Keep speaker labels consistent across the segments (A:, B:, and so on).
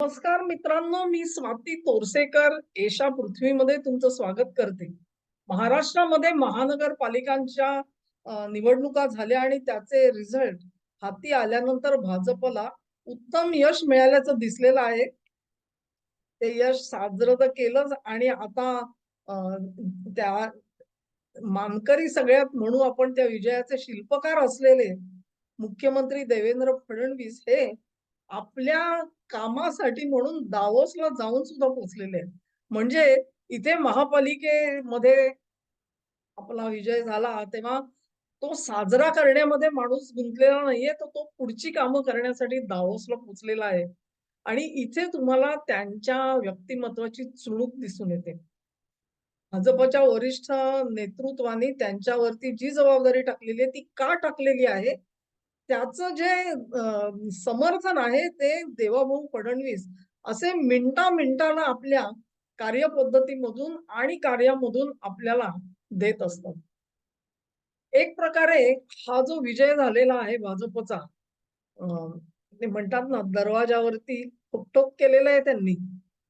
A: नमस्कार मित्रांनो, मी स्वाती तोरसेकर एशा पृथ्वीमध्ये तुमचं स्वागत करते. महाराष्ट्रामध्ये महानगरपालिकांच्या निवडणुका झाल्या आणि त्याचे रिझल्ट हाती आल्यानंतर भाजपला उत्तम यश मिळाल्याचं दिसलेलं आहे. ते यश साजरं तर केलंच आणि आता अ, त्या मानकरी सगळ्यात म्हणू आपण त्या विजयाचे शिल्पकार असलेले मुख्यमंत्री देवेंद्र फडणवीस हे आपल्या कामासाठी म्हणून दावोसला जाऊन सुद्धा पोहोचलेले आहेत. म्हणजे इथे महापालिकेमध्ये आपला विजय झाला तेव्हा तो साजरा करण्यामध्ये माणूस गुंतलेला नाहीये, तर तो पुढची कामं करण्यासाठी दावोसला पोहोचलेला आहे. आणि इथे तुम्हाला त्यांच्या व्यक्तिमत्वाची चुणूक दिसून येते. भाजपच्या वरिष्ठ नेतृत्वाने त्यांच्यावरती जी जबाबदारी टाकलेली आहे, ती का टाकलेली आहे? त्याचं जे समर्थन आहे ते देवाभाऊ फडणवीस असे मिनिटा-मिनिटाला आपल्या कार्यपद्धतीमधून आणि कार्यामधून आपल्याला देत असतात. एक प्रकारे हा जो विजय झालेला आहे भाजपचा, अ, ते म्हणतात ना दरवाजावरती ठोक-ठोक केलेलं आहे त्यांनी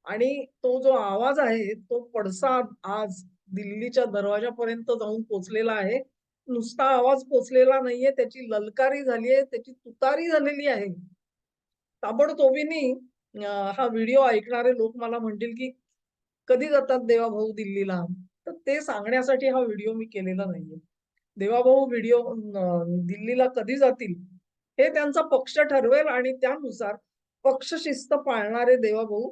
A: आणि तो जो आवाज आहे तो पडसाद आज दिल्लीच्या दरवाजापर्यंत जाऊन पोहोचलेला आहे. नुसता आवाज पोहोचलेला नाहीये, त्याची ललकारी झाली आहे, त्याची तुतारी झालेली आहे. ताबडतोबीने हा व्हिडिओ ऐकणारे लोक मला म्हणतील, की "कधी जातात देवाभाऊ दिल्लीला?" तर ते सांगण्यासाठी हा व्हिडिओ मी केलेला नाहीये. देवाभाऊ दिल्लीला कधी जातील, हे त्यांचा पक्ष ठरवेल आणि त्यानुसार पक्षशिस्त पाळणारे देवाभाऊ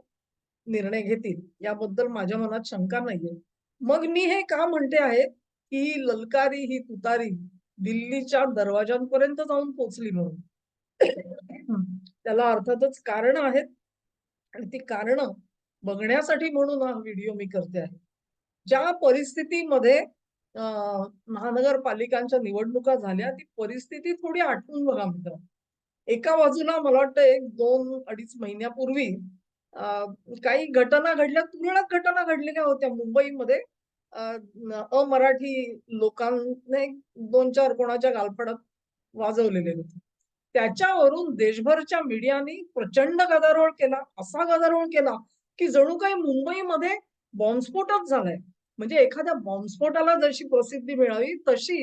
A: निर्णय घेतील. याबद्दल माझ्या मनात शंका नाहीये. मग मी हे का म्हणते आहे, की ही ललकारी, ही तुतारी दिल्लीच्या दरवाजांपर्यंत जाऊन पोहोचली म्हणून. त्याला अर्थातच कारणं आहेत आणि ती कारणं बघण्यासाठी म्हणून हा व्हिडिओ मी करते आहे. ज्या परिस्थितीमध्ये महानगरपालिकांच्या निवडणुका झाल्या, ती परिस्थिती थोडी आठवून बघा मित्रांनो. एका बाजूला मला वाटतं 1-2-2.5 महिन्यापूर्वी अ, काही घटना घडल्या, तुरळक घटना घडलेल्या होत्या मुंबईमध्ये. अ, अमराठी लोकांनी 2-4 कोणाच्या गालफडात वाजवलेले होते. त्याच्यावरून देशभरच्या मीडियानी प्रचंड गदारोळ केला. असा गदारोळ केला, की जणू काही मुंबईमध्ये बॉम्बस्फोटच झालाय. म्हणजे एखाद्या बॉम्बस्फोटाला जशी प्रसिद्धी मिळावी, तशी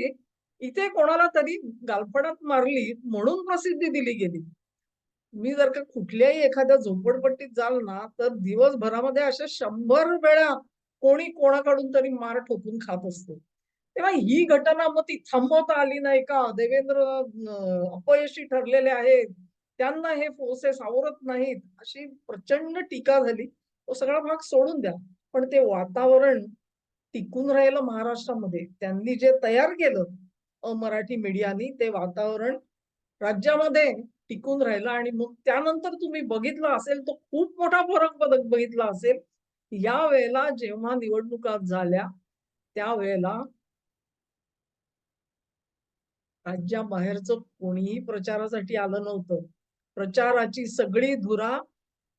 A: इथे कोणाला तरी गालफडात मारली म्हणून प्रसिद्धी दिली गेली. तुम्ही जर का कुठल्याही एखाद्या झोपडपट्टीत जाल ना, तर दिवसभरामध्ये अशा 100 वेळा कोणी कोणाकडून तरी मार ठोकून खात असतो. तेव्हा ही घटना मग ती थांबवता आली नाही का? देवेंद्र अपयशी ठरलेले आहेत. त्यांना हे फोर्सेस आवरत नाहीत, अशी प्रचंड टीका झाली. तो सगळा भाग सोडून द्या. पण ते वातावरण टिकून राहिलं महाराष्ट्रामध्ये. त्यांनी जे तयार केलं मराठी मीडियानी, ते वातावरण राज्यामध्ये टिकून राहिला आणि मग त्यानंतर तुम्ही बघितलं असेल तर खूप मोठा फरक बघितला असेल. यावेळेला जेव्हा निवडणुका झाल्या, त्यावेळेला राज्याबाहेरचं कोणीही प्रचारासाठी आलं नव्हतं. प्रचाराची सगळी धुरा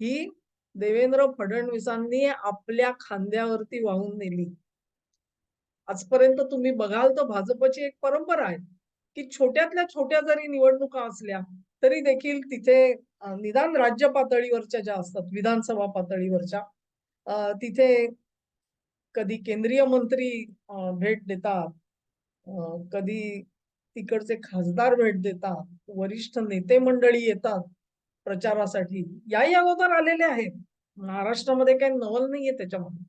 A: ही देवेंद्र फडणवीसांनी आपल्या खांद्यावरती वाहून नेली. आजपर्यंत तुम्ही बघाल तर भाजपची एक परंपरा आहे, की छोट्यातल्या छोट्या जरी निवडणुका असल्या, तरी देखील तिथे निदान राज्य पातळीवरच्या ज्या असतात, विधानसभा पातळीवरच्या तिथे कधी केंद्रीय मंत्री भेट देतात, कधी तिकडचे खासदार भेट देतात, वरिष्ठ नेते मंडळी येतात प्रचारासाठी. याही अगोदर आलेले आहेत. महाराष्ट्रामध्ये काही नवल नाहीये त्याच्यामध्ये.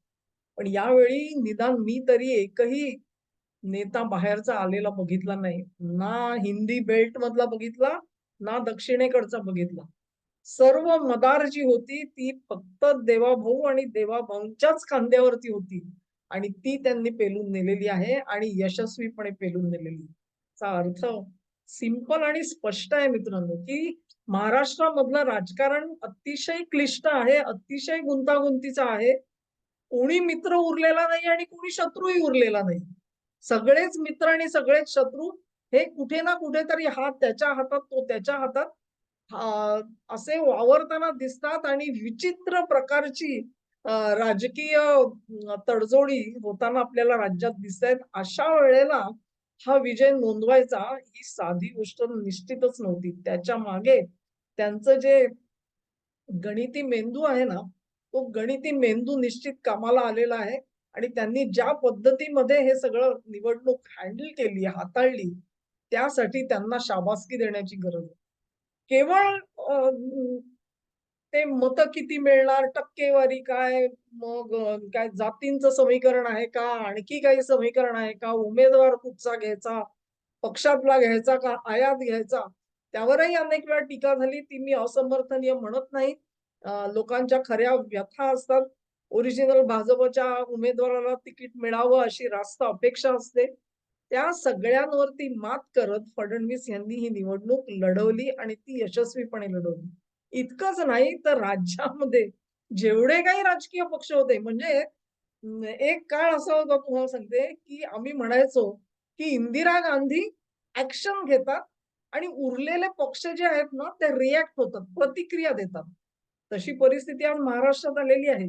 A: पण यावेळी निदान मी तरी एकही नेता बाहेरचा आलेला बघितला नाही. ना हिंदी बेल्ट मधला बघितला, ना दक्षिणेकडचा बघितला. सर्व मदार जी होती ती फक्त देवाभाऊ आणि देवाभाऊंच्याच खांद्यावरती होती आणि ती त्यांनी पेलून नेलेली आहे आणि यशस्वीपणे पेलून नेलेली. चा अर्थ सिंपल आणि स्पष्ट आहे मित्रांनो, की महाराष्ट्रामधलं राजकारण अतिशय क्लिष्ट आहे, अतिशय गुंतागुंतीचं आहे. कोणी मित्र उरलेला नाही आणि कोणी शत्रूही उरलेला नाही. सगळेच मित्र आणि सगळेच शत्रू हे कुठे ना कुठेतरी हा त्याच्या हातात, तो त्याच्या हातात असे वावरताना दिसतात आणि विचित्र प्रकारची राजकीय तडजोडी होताना आपल्याला राज्यात दिसतायत. अशा वेळेला हा विजय नोंदवायचा ही साधी गोष्ट निश्चितच नव्हती. त्याच्या मागे त्यांचं जे गणिती मेंदू आहे ना, तो गणिती मेंदू निश्चित कामाला आलेला आहे आणि त्यांनी ज्या पद्धतीमध्ये हे सगळं निवडणूक हँडल केली, हाताळली, त्यासाठी त्यांना शाबासकी देण्याची गरज आहे. केवळ ते मतं किती मिळणार, टक्केवारी काय, मग काय जातींचं समीकरण आहे का, आणखी काही समीकरण आहे का, उमेदवार कुठचा घ्यायचा, पक्षातला घ्यायचा का आयात घ्यायचा, त्यावरही अनेक वेळा टीका झाली. ती मी असमर्थनीय म्हणत नाही. लोकांच्या खऱ्या व्यथा असतात. ओरिजिनल भाजपच्या उमेदवाराला तिकीट मिळावं अशी रास्त अपेक्षा असते. त्या सगळ्यांवरती मात करत फडणवीस यांनी ही निवडणूक लढवली आणि ती यशस्वीपणे लढवली. इतकंच नाही तर राज्यामध्ये जेवढे काही राजकीय पक्ष होते म्हणजे एक काळ असा होता तुम्हाला सांगते, की आम्ही म्हणायचो, की इंदिरा गांधी ॲक्शन घेतात आणि उरलेले पक्ष जे आहेत ना, ते रिएक्ट होतात, प्रतिक्रिया देतात. तशी परिस्थिती आज महाराष्ट्रात आलेली आहे.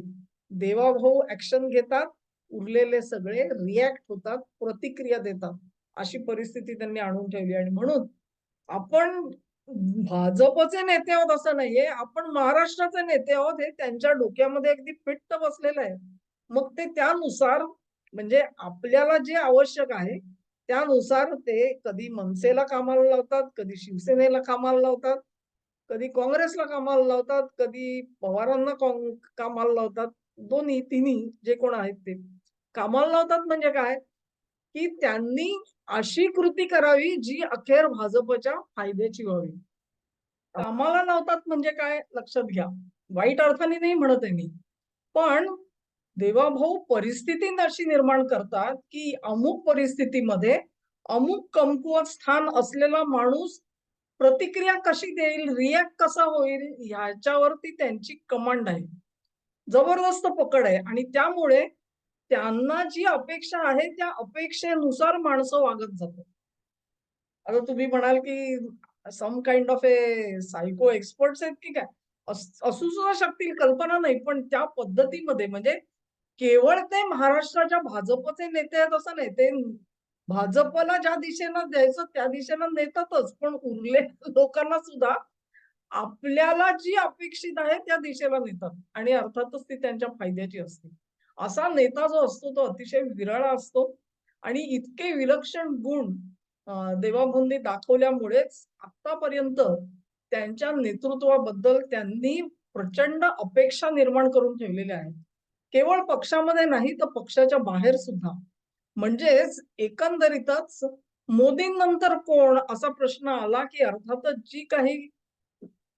A: देवाभाऊ ॲक्शन घेतात, उरलेले सगळे रिएक्ट होतात, प्रतिक्रिया देतात. अशी परिस्थिती त्यांनी आणून ठेवली आणि म्हणून आपण भाजपचे नेते आहोत असं नाहीये. आपण महाराष्ट्राचे नेते आहोत हे त्यांच्या डोक्यामध्ये अगदी फिट्ट बसलेलं आहे. मग ते त्यानुसार म्हणजे आपल्याला जे आवश्यक आहे, त्यानुसार ते कधी मनसेला कामाला लावतात, कधी शिवसेनेला कामाला लावतात, कधी काँग्रेसला कामाला लावतात, कधी पवारांना कामाला लावतात. दोन्ही, तिन्ही जे कोण आहेत ते. कामाला लावतात म्हणजे काय? की त्यांनी अशी कृती करावी जी अखेर भाजपच्या फायद्याची व्हावी. कामाला लावतात म्हणजे काय लक्षात घ्या. वाईट अर्थाने नाही म्हणत आहे मी. पण देवाभाऊ परिस्थिती अशी निर्माण करतात, की अमुक परिस्थितीमध्ये अमुक कमकुवत स्थान असलेला माणूस प्रतिक्रिया कशी देईल, रिएक्ट कसा होईल ह्याच्यावरती त्यांची कमांड आहे. जबरदस्त पकड आहे आणि त्यामुळे त्यांना जी अपेक्षा आहे त्या अपेक्षेनुसार माणसं वागत जातात. आता तुम्ही म्हणाल, की some kind of a psycho experts आहेत की काय? असू सुद्धा शकतील कल्पना नाही. पण त्या पद्धतीमध्ये म्हणजे केवळ ते महाराष्ट्राच्या भाजपचे नेते आहेत असं नाही. ते भाजपला ज्या दिशेनं द्यायचं त्या दिशेनं नेतातच. पण उरलेल्या लोकांना सुद्धा आपल्याला जी अपेक्षित आहे त्या दिशेला नेतात आणि अर्थातच ती त्यांच्या फायद्याची असते. असा नेता जो असतो तो अतिशय विरळा असतो आणि इतके विलक्षण गुण देवाभाऊंनी दाखवल्यामुळेच आतापर्यंत त्यांच्या नेतृत्वाबद्दल त्यांनी प्रचंड अपेक्षा निर्माण करून ठेवलेल्या आहेत. केवळ पक्षामध्ये नाही तर पक्षाच्या बाहेर सुद्धा. म्हणजेच एकंदरीतच मोदींनंतर कोण असा प्रश्न आला, की अर्थातच जी काही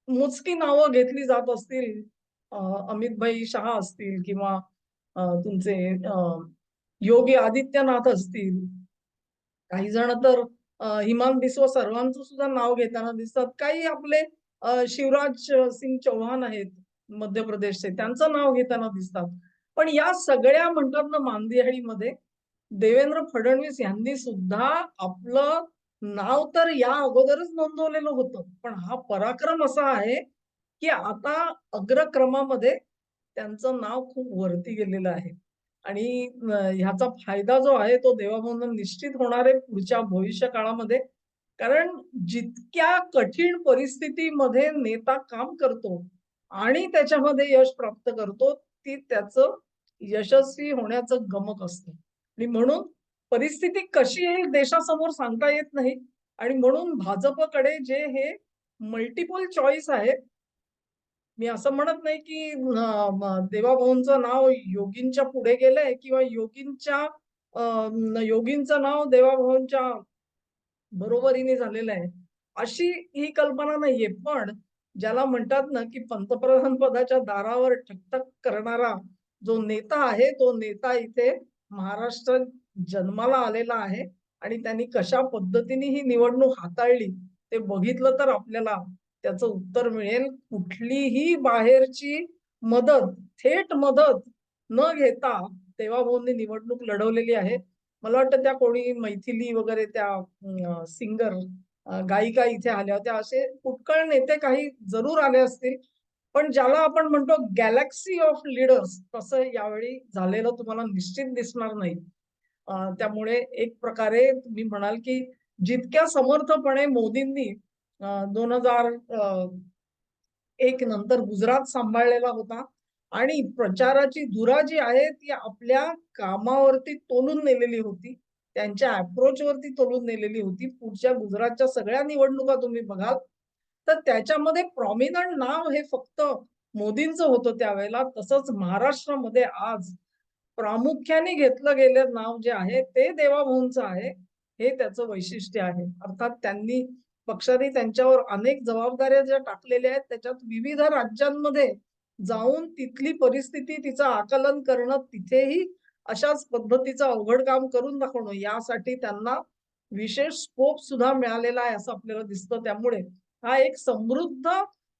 A: मोजकी नावं घेतली जात असतील, अ, अमितभाई शहा असतील किंवा तुमचे योगी आदित्यनाथ असतील. काही जण तर हिमांत बिस्वा सर्वांचं सुद्धा नाव घेताना दिसतात. काही आपले शिवराज सिंग चौहान आहेत मध्य प्रदेशचे, त्यांचं नाव घेताना दिसतात. पण या सगळ्या म्हणतात ना मांदियाळीमध्ये देवेंद्र फडणवीस यांनी सुद्धा आपलं नाव तर या अगोदरच नोंदवलेलं होतं. पण हा पराक्रम असा आहे, की आता अग्रक्रमामध्ये त्यांचं नाव खूप वरती गेलेलं आहे. आणि ह्याचा फायदा जो आहे तो देवाभाऊंना निश्चित होणार आहे पुढच्या भविष्य काळामध्ये. कारण जितक्या कठीण परिस्थितीमध्ये नेता काम करतो आणि त्याच्यामध्ये यश प्राप्त करतो, ती त्याचं यशस्वी होण्याचं गमक असतं. आणि म्हणून परिस्थिती कशी येईल देशासमोर सांगता येत नाही आणि म्हणून भाजपकडे जे हे मल्टिपल चॉईस आहे. मी असं म्हणत नाही, की देवाभाऊंचं नाव योगींच्या पुढे गेलंय किंवा योगींचं नाव देवाभाऊंच्या बरोबरीने झालेलं आहे. अशी ही कल्पना नाहीये. पण ज्याला म्हणतात ना, की पंतप्रधान पदाच्या दारावर ठकठक करणारा जो नेता आहे, तो नेता इथे महाराष्ट्रात जन्माला आलेला आहे आणि त्यांनी कशा पद्धतीने ही निवडणूक हाताळली, ते बघितलं तर आपल्याला त्याचं उत्तर मिळेल. कुठलीही बाहेरची मदत, थेट मदत न घेता देवाभाऊंनी निवडणूक लढवलेली आहे. मला वाटतं त्या कोणी मैथिली वगैरे त्या सिंगर गायिका इथे आल्या होत्या. असे पुष्कळ नेते काही जरूर आले असतील. पण ज्याला आपण म्हणतो गॅलेक्सी ऑफ लीडर्स तसं यावेळी झालेलं तुम्हाला निश्चित दिसणार नाही. त्यामुळे एक प्रकारे तुम्ही म्हणाल, की जितक्या समर्थपणे मोदींनी 2000 एक नंतर गुजरात सांभाळलेला होता आणि प्रचाराची धुरा जी आहे ती आपल्या कामावरती तोलून नेलेली होती. त्यांच्या अप्रोच वरती तोलून नेलेली होती. पुढच्या गुजरातच्या सगळ्या निवडणुका तुम्ही बघाल, तर त्याच्यामध्ये प्रॉमिनंट नाव हे फक्त मोदींचं होतं त्यावेळेला. तसंच महाराष्ट्रामध्ये आज प्रामुख्याने घेतलं गेलं नाव जे आहे ते देवाभाऊंचं आहे. हे त्याचं वैशिष्ट्य आहे. अर्थात त्यांनी पक्षाने त्यांच्यावर अनेक जबाबदाऱ्या ज्या टाकलेल्या आहेत, त्याच्यात विविध राज्यांमध्ये जाऊन तिथली परिस्थिती तिचं आकलन करणं, तिथेही अशाच पद्धतीचं अवघड काम करून दाखवणं, यासाठी त्यांना विशेष स्कोप सुद्धा मिळालेला आहे असं आपल्याला दिसतं. त्यामुळे हा एक समृद्ध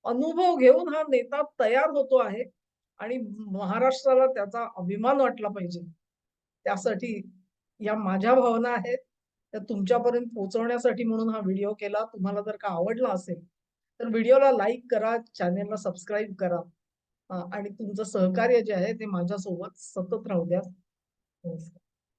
A: अनुभव घेऊन हा नेता तयार होतो आहे आणि महाराष्ट्राला त्याचा अभिमान वाटला पाहिजे. त्यासाठी या माझ्या भावना आहेत, त्या तुमच्यापर्यंत पोहोचवण्यासाठी म्हणून हा व्हिडिओ केला. तुम्हाला जर का आवडला असेल, तर व्हिडिओला लाईक करा, चॅनेलला सबस्क्राईब करा आणि तुमचं सहकार्य जे आहे ते माझ्यासोबत सतत राहू द्या. नमस्कार.